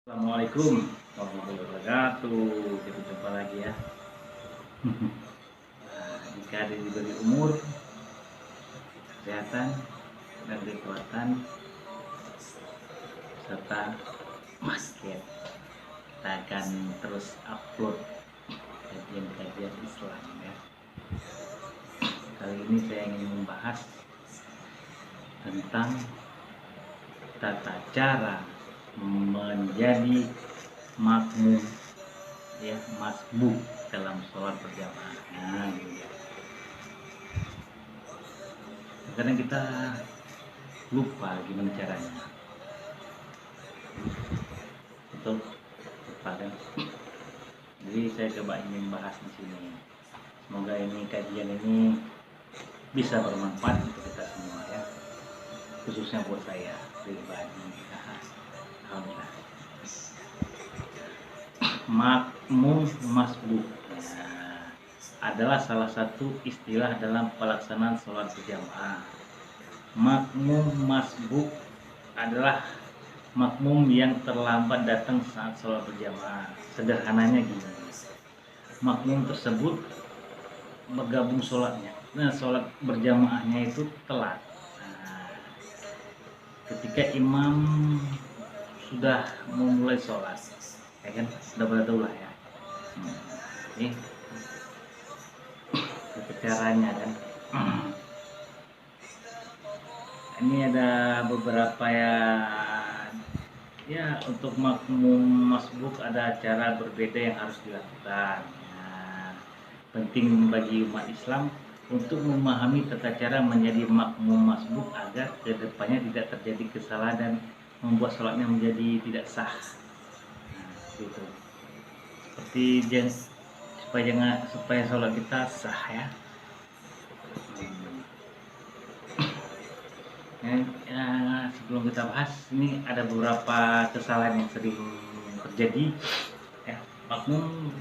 Assalamualaikum warahmatullahi wabarakatuh. Kita jumpa lagi ya. Jika diberi umur, kesehatan, dan kekuatan serta basket, kita akan terus upload kajian-kajian Islam ya. Kali ini saya ingin membahas tentang tata cara menjadi makmum ya, masbuk dalam sholat berjamaah. Nah, gitu. Kadang kita lupa gimana caranya. Betul, lupa kan? Jadi saya coba ingin bahas di sini. Semoga ini kajian ini bisa bermanfaat untuk kita semua ya, khususnya buat saya pribadi. Alhamdulillah. Makmum masbuk adalah salah satu istilah dalam pelaksanaan sholat berjamaah. Makmum masbuk adalah makmum yang terlambat datang saat sholat berjamaah. Sederhananya gini, makmum tersebut bergabung sholatnya. Nah, sholat berjamaahnya itu telat. Nah, ketika imam sudah memulai sholat, ya kan, sudah pada tahu lah ya. Ini caranya kan. Ini ada beberapa ya untuk makmum masbuk ada cara berbeda yang harus dilakukan. Nah, penting bagi umat Islam untuk memahami tata cara menjadi makmum masbuk agar kedepannya tidak terjadi kesalahan dan membuat sholatnya menjadi tidak sah. Nah, gitu. Seperti supaya sholat kita sah ya. Sebelum kita bahas, ini ada beberapa kesalahan yang sering terjadi ya. Makmum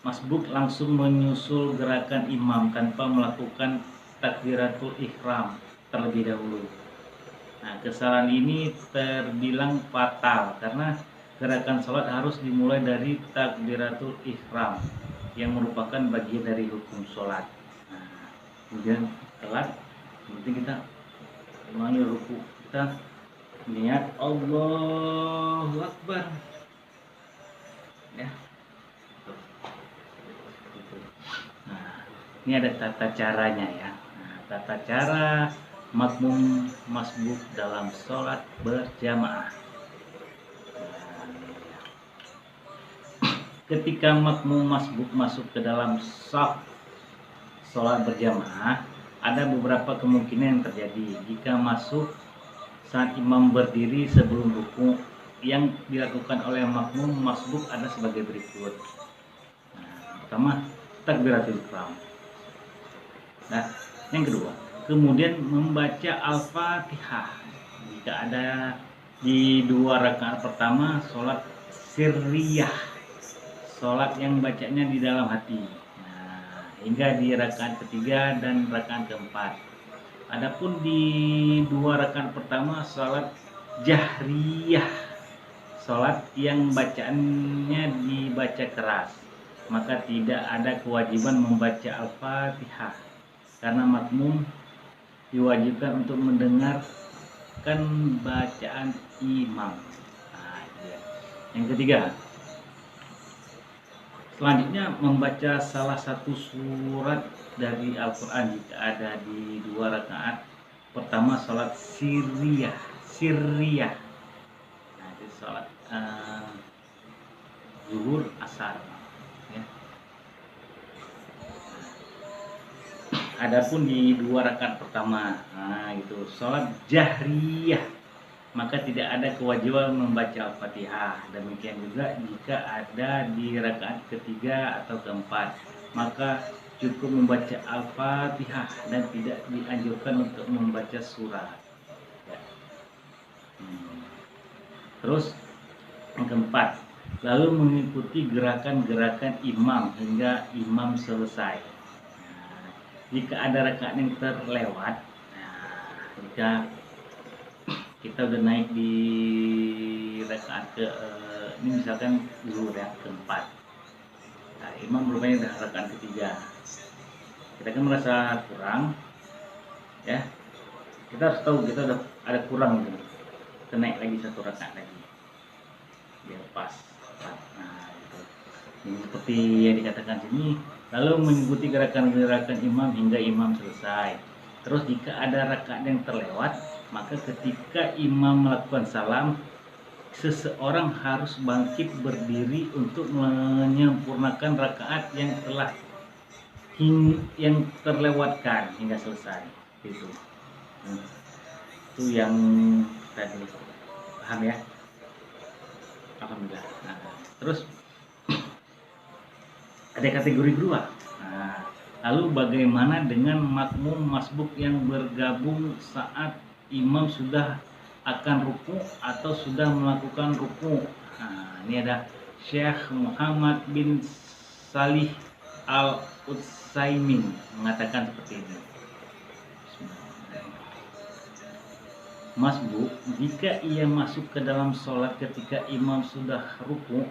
masbuk langsung menyusul gerakan imam tanpa melakukan takbiratul ihram terlebih dahulu. Nah, kesalahan ini terbilang fatal karena gerakan sholat harus dimulai dari takbiratul ihram yang merupakan bagian dari hukum sholat. Nah, kemudian telat, penting kita mulai ruku, kita niat Allahu Akbar ya. Nah, ini ada tata caranya ya. Nah, tata cara makmum masbuk dalam sholat berjamaah. Ketika makmum masbuk masuk ke dalam shaf sholat berjamaah, ada beberapa kemungkinan yang terjadi. Jika masuk saat imam berdiri sebelum ruku, yang dilakukan oleh makmum masbuk ada sebagai berikut. Nah, pertama, takbiratul ihram. Nah, yang kedua, kemudian membaca Al-Fatihah. Jika ada di dua rakaat pertama sholat sirriyah, sholat yang bacanya di dalam hati. Nah, hingga di rakaat ketiga dan rakaat keempat. Adapun di dua rakaat pertama sholat jahriyah, sholat yang bacaannya dibaca keras, maka tidak ada kewajiban membaca Al-Fatihah karena makmum diwajibkan untuk mendengarkan bacaan imam. Nah, ya. Yang ketiga, selanjutnya membaca salah satu surat dari Al-Quran jika ada di dua rakaat pertama sholat sirriyah. Nah, itu sholat zuhur asar ya. Adapun di dua rakaat pertama, nah itu sholat jahriyah, maka tidak ada kewajiban membaca Al-Fatihah. Demikian juga jika ada di rakaat ketiga atau keempat, maka cukup membaca Al-Fatihah dan tidak dianjurkan untuk membaca surat ya. Terus yang keempat, lalu mengikuti gerakan-gerakan imam hingga imam selesai. Jika ada rakaat yang terlewat, nah, jika kita udah naik di rakaat ini misalkan zuhur ya keempat. Nah, imam bermain di rakaat ketiga. Kita kan merasa kurang, ya. Kita harus tahu kita udah ada kurang gitu. Kita naik lagi satu rakaat lagi, biar pas. Nah, gitu. Ini seperti yang dikatakan sini. Lalu mengikuti gerakan-gerakan imam hingga imam selesai. Terus jika ada rakaat yang terlewat, maka ketika imam melakukan salam, seseorang harus bangkit berdiri untuk menyempurnakan rakaat yang terlewatkan hingga selesai. Itu yang tadi paham ya, alhamdulillah. Nah, terus ada kategori kedua. Nah, lalu bagaimana dengan makmum masbuk yang bergabung saat imam sudah akan ruku atau sudah melakukan ruku? Nah, ini ada Syekh Muhammad bin Salih Al-Utsaimin mengatakan seperti ini. Masbuk jika ia masuk ke dalam sholat ketika imam sudah ruku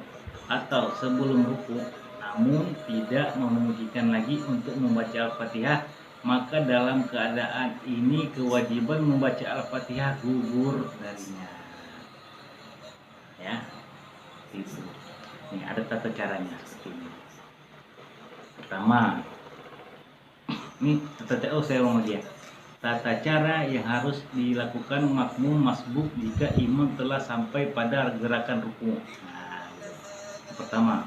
atau sebelum ruku, namun tidak memungkinkan lagi untuk membaca Al-Fatihah, maka dalam keadaan ini kewajiban membaca Al-Fatihah gugur darinya. Ya, itu. Ini ada tata caranya seperti ini. Pertama, ini saya ulang lagi ya. Tata cara yang harus dilakukan makmum masbuk jika imam telah sampai pada gerakan ruku. Nah, pertama,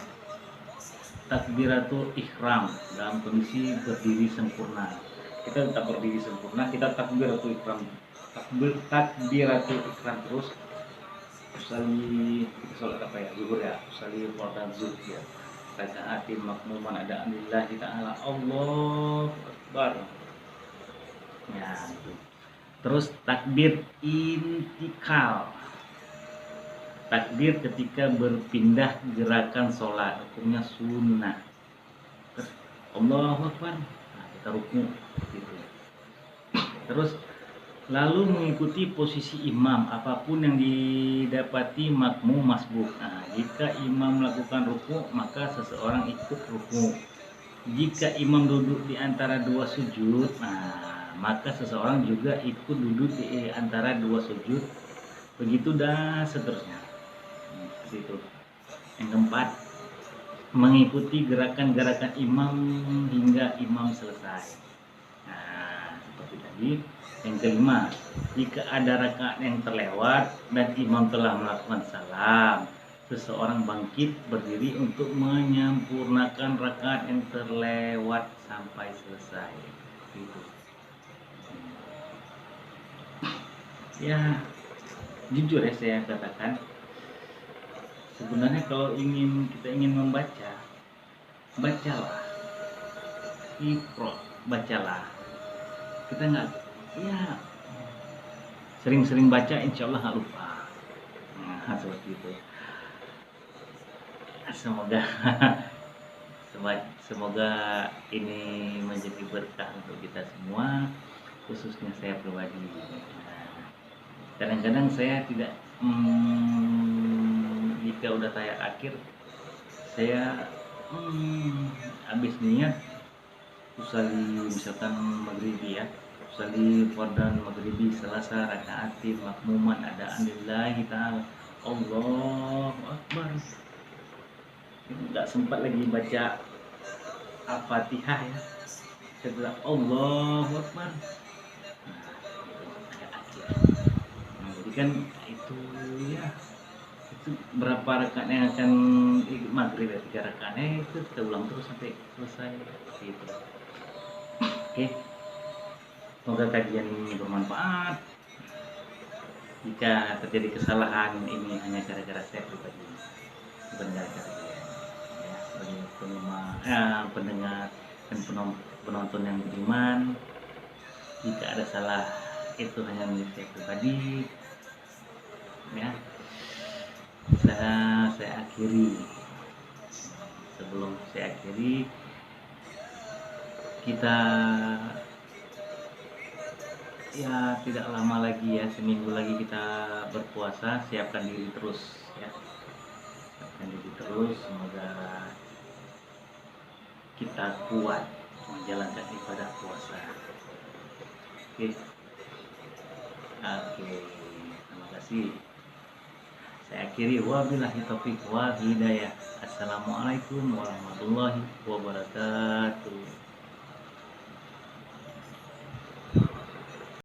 takbiratul ihram dalam kondisi berdiri sempurna. Kita tetap berdiri sempurna, kita takbiratul ihram. Takbiratul ihram terus. Usali, kita sholat apa ya? Zuhur ya. Usali fardan zuhur ya. Rakaatin makmuman ada anillahi ta'ala. Allahu Akbar. Ya, itu. Terus takbir intikal. Takbir ketika berpindah gerakan sholat, hukumnya sunnah. Terus Allahu Akbar, nah, kita ruku gitu. Terus lalu mengikuti posisi imam apapun yang didapati makmum masbuk. Nah, jika imam melakukan ruku, maka seseorang ikut ruku. Jika imam duduk di antara dua sujud, maka seseorang juga ikut duduk di antara dua sujud, begitu dan seterusnya. Itu. Yang keempat, mengikuti gerakan-gerakan imam hingga imam selesai. Nah, seperti tadi. Yang kelima, jika ada rakaat yang terlewat dan imam telah melakukan salam, seseorang bangkit berdiri untuk menyempurnakan rakaat yang terlewat sampai selesai. Itu. Ya, jujur ya saya katakan, sebenarnya kalau kita ingin membaca, bacalah, bacalah. Kita nggak, ya sering-sering baca, insya Allah nggak lupa. Nah, seperti itu. Semoga ini menjadi berkah untuk kita semua, khususnya saya pribadi. Kadang-kadang saya tidak jika udah tayak akhir saya habis niat usali misalkan maghribi ya, usali fardan maghribi selasa rakaatin makmuman ada anillahi ta'ala Allahu Akbar, nggak sempat lagi baca Al-Fatihah ya, setelah Allahu Akbar kan itu ya, itu berapa rakaat yang akan maghrib ya, 3 rakaatnya itu kita ulang terus sampai selesai gitu. Oke, semoga kajian ini bermanfaat. Jika terjadi kesalahan, ini hanya gara-gara saya pribadi, bukan gara-gara dia ya, sebagai pendengar dan penonton yang beriman. Jika ada salah, itu hanya milik saya pribadi ya. Saya akhiri. Sebelum saya akhiri, kita ya tidak lama lagi ya, seminggu lagi kita berpuasa. Siapkan diri terus ya. Akan jadi terus, semoga kita kuat menjalankan ibadah puasa. Oke, terima kasih. Saya akhiri, wabillahi taufiq wal hidayah. Assalamualaikum warahmatullahi wabarakatuh.